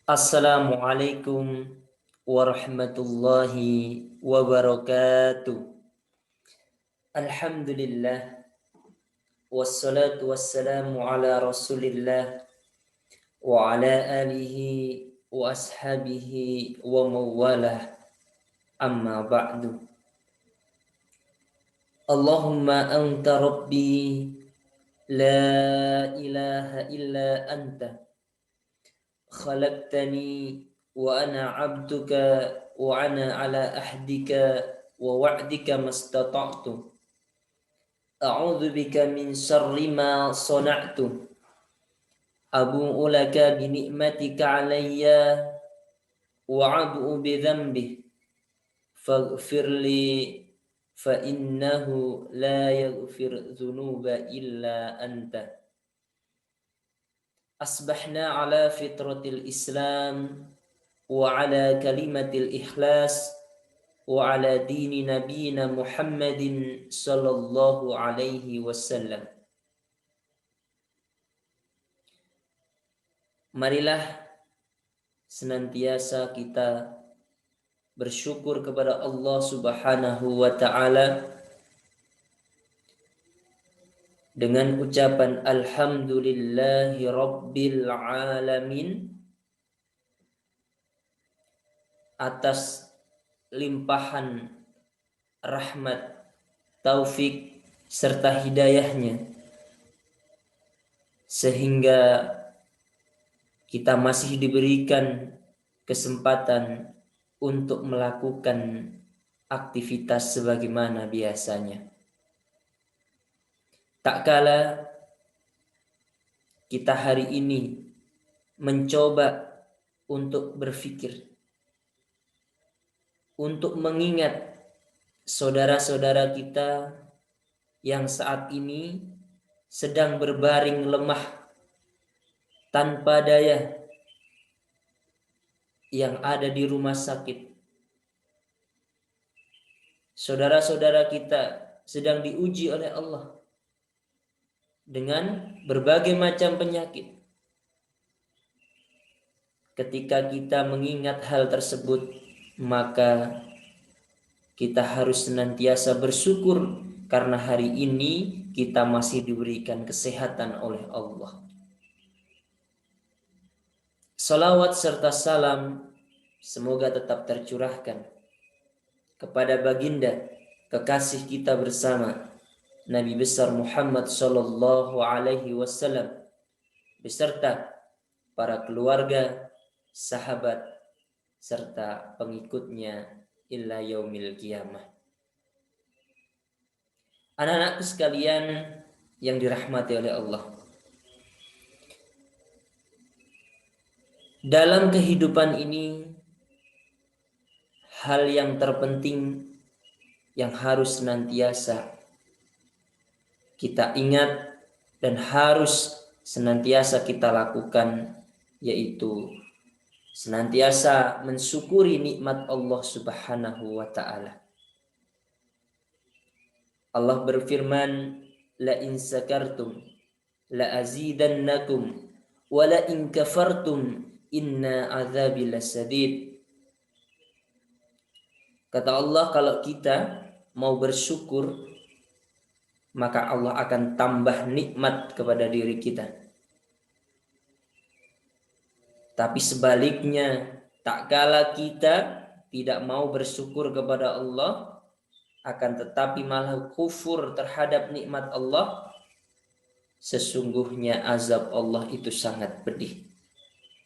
Assalamualaikum warahmatullahi wabarakatuh. Alhamdulillah wassalatu wassalamu ala Rasulillah wa ala alihi wa ashabihi wa mawalah. Amma ba'du. Allahumma anta rabbi la ilaha illa anta khalaqtani wa ana 'abduka wa ana ala ahdika wa wa'dika mastata'tu a'udzu bika min syarri ma sana'tu abu'u laka bi ni'matika 'alayya wa abu'u bi dhanbi faghfirli fa innahu la yaghfir dzunuba illa anta. Asbahna ala fitratil Islam wa ala kalimatil ikhlas wa ala dini nabiyina Muhammadin sallallahu alaihi wasallam. Marilah senantiasa kita bersyukur kepada Allah Subhanahu wa ta'ala dengan ucapan alhamdulillahi rabbil alamin atas limpahan rahmat, taufik serta hidayahnya, sehingga kita masih diberikan kesempatan untuk melakukan aktivitas sebagaimana biasanya. Tak kala kita hari ini mencoba untuk berpikir, untuk mengingat saudara-saudara kita yang saat ini sedang berbaring lemah tanpa daya, yang ada di rumah sakit. Saudara-saudara kita sedang diuji oleh Allah dengan berbagai macam penyakit. Ketika kita mengingat hal tersebut, maka kita harus senantiasa bersyukur karena hari ini kita masih diberikan kesehatan oleh Allah. Salawat serta salam semoga tetap tercurahkan kepada baginda kekasih kita bersama, Nabi besar Muhammad sallallahu alaihi wasallam beserta para keluarga, sahabat serta pengikutnya illa yaumil qiyamah. Anak-anakku sekalian yang dirahmati oleh Allah, dalam kehidupan ini hal yang terpenting yang harus senantiasa kita ingat dan harus senantiasa kita lakukan, yaitu senantiasa mensyukuri nikmat Allah Subhanahu wa ta'ala. Allah berfirman, la in sakartum la azidannakum wa la in kafartum inna azabi lasadid. Kata Allah, kalau kita mau bersyukur, maka Allah akan tambah nikmat kepada diri kita. Tapi sebaliknya, tak kala kita tidak mau bersyukur kepada Allah, akan tetapi malah kufur terhadap nikmat Allah, sesungguhnya azab Allah itu sangat pedih.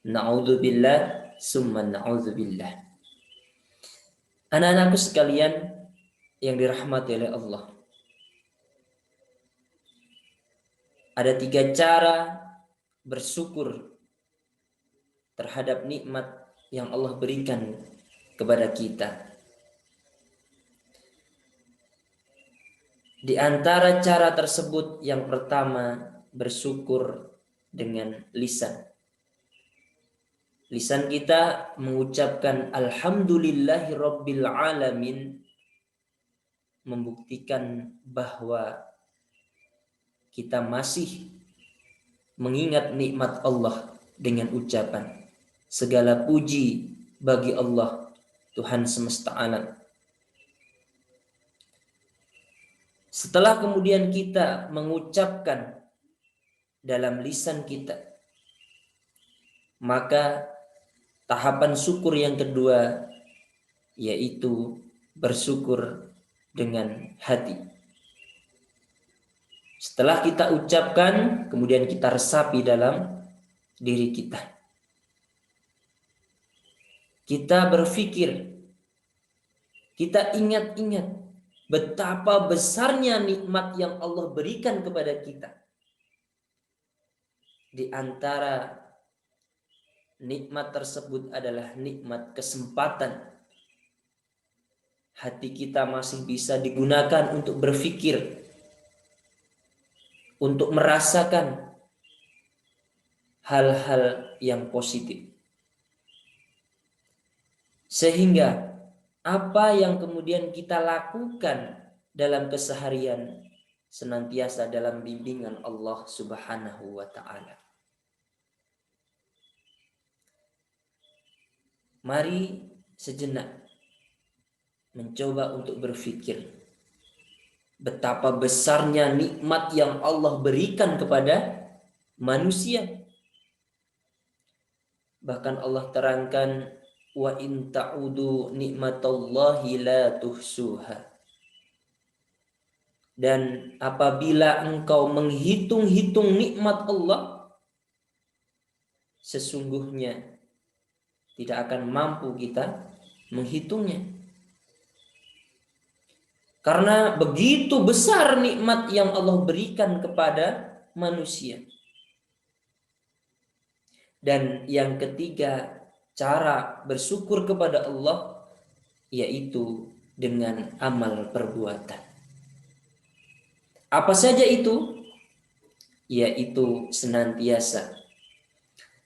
Na'udzubillah summa na'udzubillah. Anak-anakku sekalian yang dirahmati oleh Allah, ada 3 cara bersyukur terhadap nikmat yang Allah berikan kepada kita. Di antara cara tersebut, yang pertama, bersyukur dengan lisan. Lisan kita mengucapkan alhamdulillahi rabbil alamin, membuktikan bahwa kita masih mengingat nikmat Allah dengan ucapan. Segala puji bagi Allah, Tuhan semesta alam. Setelah kemudian kita mengucapkan dalam lisan kita, maka tahapan syukur yang kedua yaitu bersyukur dengan hati. Setelah kita ucapkan, kemudian kita resapi dalam diri kita. Kita berpikir, kita ingat-ingat betapa besarnya nikmat yang Allah berikan kepada kita. Di antara nikmat tersebut adalah nikmat kesempatan. Hati kita masih bisa digunakan untuk berpikir, untuk merasakan hal-hal yang positif. Sehingga apa yang kemudian kita lakukan dalam keseharian senantiasa dalam bimbingan Allah Subhanahu wa ta'ala. Mari sejenak mencoba untuk berpikir betapa besarnya nikmat yang Allah berikan kepada manusia. Bahkan Allah terangkan, wa in ta'udu nikmatallahi la tuhsuha. Dan apabila engkau menghitung-hitung nikmat Allah, sesungguhnya tidak akan mampu kita menghitungnya. Karena begitu besar nikmat yang Allah berikan kepada manusia. Dan yang ketiga, cara bersyukur kepada Allah yaitu dengan amal perbuatan. Apa saja itu? Yaitu senantiasa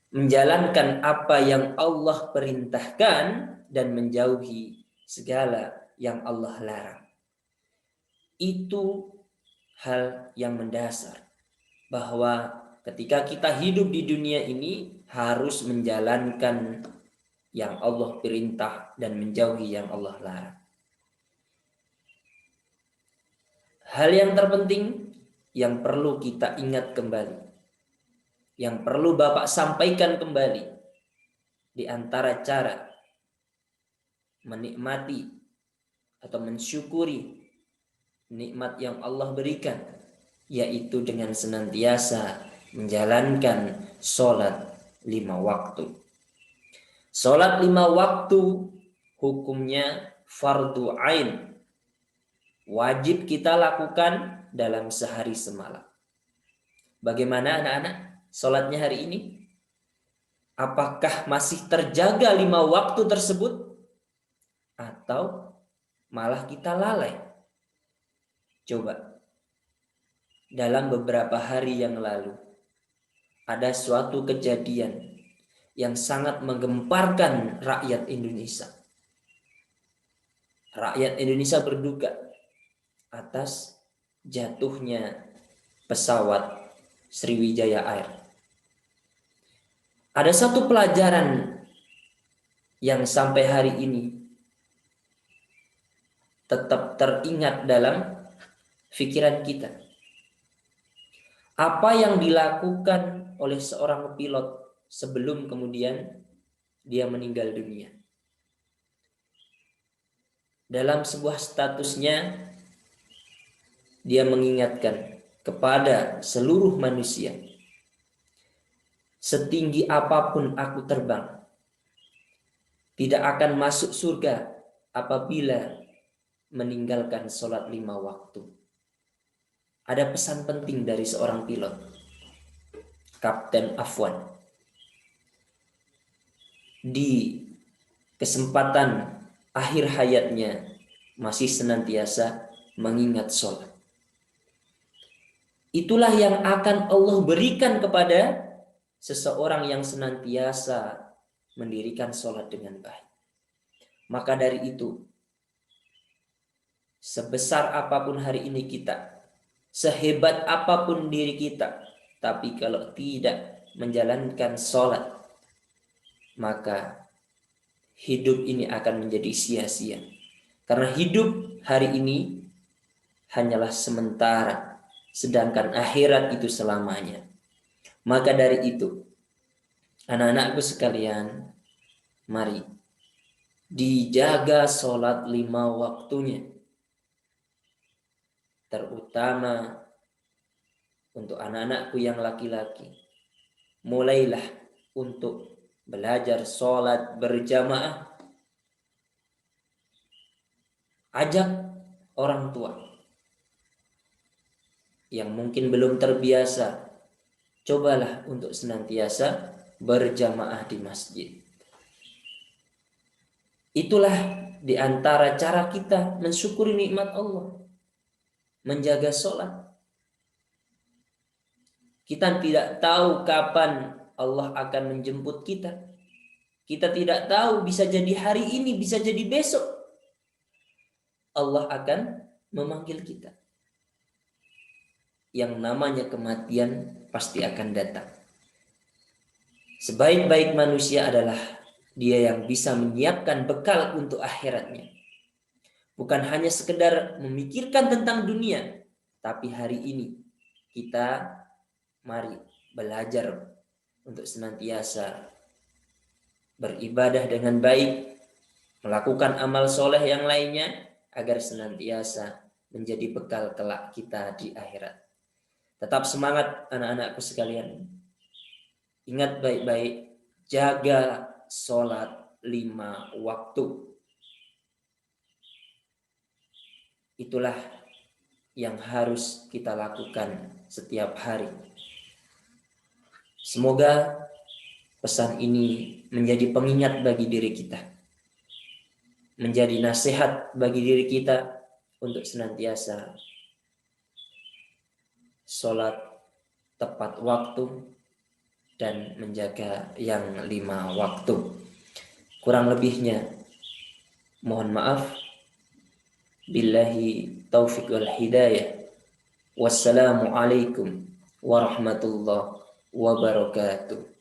menjalankan apa yang Allah perintahkan dan menjauhi segala yang Allah larang. Itu hal yang mendasar, bahwa ketika kita hidup di dunia ini harus menjalankan yang Allah perintah dan menjauhi yang Allah larang. Hal yang terpenting yang perlu kita ingat kembali, yang perlu Bapak sampaikan kembali, di antara cara menikmati atau mensyukuri nikmat yang Allah berikan, yaitu dengan senantiasa menjalankan sholat 5 waktu. Sholat 5 waktu hukumnya fardu ain, wajib kita lakukan dalam sehari semalam. Bagaimana anak-anak sholatnya hari ini? Apakah masih terjaga 5 waktu tersebut? Atau malah kita lalai? Coba, dalam beberapa hari yang lalu ada suatu kejadian yang sangat menggemparkan rakyat Indonesia. Rakyat Indonesia berduka atas jatuhnya pesawat Sriwijaya Air. Ada satu pelajaran yang sampai hari ini tetap teringat dalam pikiran kita. Apa yang dilakukan oleh seorang pilot sebelum kemudian dia meninggal dunia. Dalam sebuah statusnya, dia mengingatkan kepada seluruh manusia, setinggi apapun aku terbang, tidak akan masuk surga apabila meninggalkan sholat 5 waktu. Ada pesan penting dari seorang pilot, Kapten Afwan. Di kesempatan akhir hayatnya masih senantiasa mengingat sholat. Itulah yang akan Allah berikan kepada seseorang yang senantiasa mendirikan sholat dengan baik. Maka dari itu, sebesar apapun hari ini kita, sehebat apapun diri kita, tapi kalau tidak menjalankan sholat, maka hidup ini akan menjadi sia-sia. Karena hidup hari ini hanyalah sementara, sedangkan akhirat itu selamanya. Maka dari itu, anak-anakku sekalian, mari dijaga sholat 5 waktunya. Terutama untuk anak-anakku yang laki-laki, mulailah untuk belajar sholat berjamaah. Ajak orang tua yang mungkin belum terbiasa, cobalah untuk senantiasa berjamaah di masjid. Itulah di antara cara kita mensyukuri nikmat Allah, menjaga sholat. Kita tidak tahu kapan Allah akan menjemput kita. Kita tidak tahu, bisa jadi hari ini, bisa jadi besok Allah akan memanggil kita. Yang namanya kematian pasti akan datang. Sebaik-baik manusia adalah dia yang bisa menyiapkan bekal untuk akhiratnya. Bukan hanya sekedar memikirkan tentang dunia, tapi hari ini kita mari belajar untuk senantiasa beribadah dengan baik, melakukan amal soleh yang lainnya, agar senantiasa menjadi bekal kelak kita di akhirat. Tetap semangat anak-anakku sekalian. Ingat baik-baik, jaga sholat 5 waktu. Itulah yang harus kita lakukan setiap hari. Semoga pesan ini menjadi pengingat bagi diri kita, menjadi nasihat bagi diri kita untuk senantiasa sholat tepat waktu dan menjaga yang 5 waktu. Kurang lebihnya mohon maaf. Billahi taufiq wal hidayah. Wassalamualaikum warahmatullahi wabarakatuh.